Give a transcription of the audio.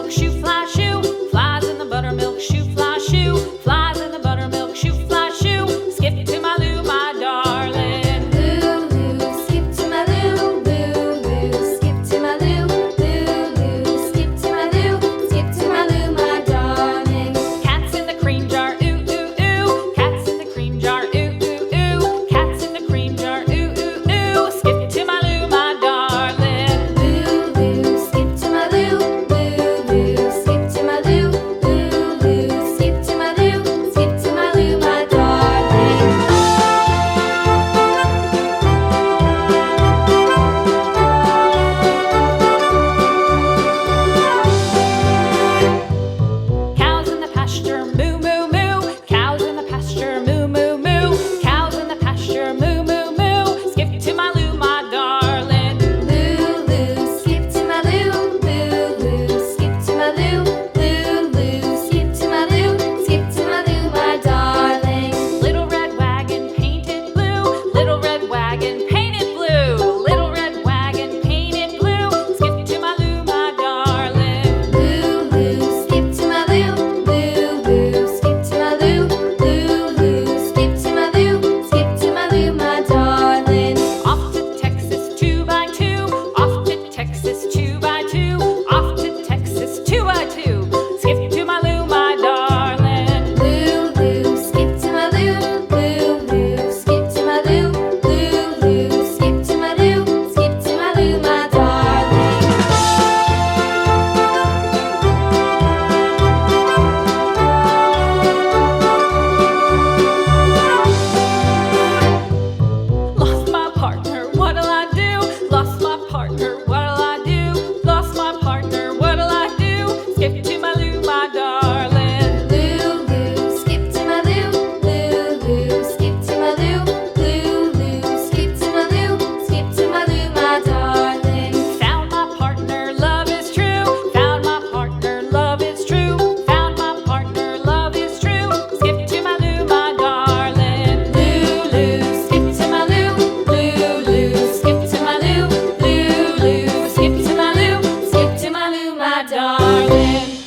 buttermilk shoe, fly shoe. Flies in the buttermilk shoe, fly shoe. Flies in the buttermilk shoe, fly shoe. Skip to my Lou, my darling. Lulu, skip to my Lou, Lulu, skip to my Lou, Lulu, skip to my Lou, skip to my Lou, my darling. Cats in the cream jar, ooh, ooh, ooh. Cats in the cream jar, ooh, ooh, ooh. Cats in the cream jar, ooh, ooh, ooh. Skip to my Lou, my darling. Lulu, skip to my Lou, Lulu, skip to my Lou, Lulu, skip to my Lou, skip to my Lou, my darling. Cows in the pasture, moo, moo, moo. Cows in the pasture, moo, moo, moo. Cows in the pasture, moo, moo, moo. Skip to my Lou, my darling. Lulu, skip to my Lou, Lulu, skip to my Lou, Lulu, skip to my Lou, skip to my Lou, my darling. Little red wagon painted blue. Little red wagon painted blue. Little red wagon painted blue. Skip to my Lou, my darling. Lulu, skip to my Lou, Lulu, skip to my Lou, Lulu, skip to my Lou, skip to my Lou, my darling. Off to Texas 2x2. Off to Texas 2x2. Off to Texas 2x2. Skip to my Lou, my darling. Lulu, skip to my Lou, Lulu, skip to my Lou, Lulu, skip to my Lou, skip to my Lou, my darling. Lost my partner, what'll I do? Lost my partner, what'll I do? Lost my partner, what'll I do? Skip to my Lou, my darling. Lulu, skip to my Lou, Lulu, skip to my Lou, Lulu, skip to my Lou, skip to my Lou, my darling. Found my partner, love is true. Found my partner, love is true. Found my partner, love is true. Skip to my Lou, my darling. Lulu, skip to my Lou, Lulu, skip to my Lou, Lulu, skip to my Lou, skip to my Lou, my darling.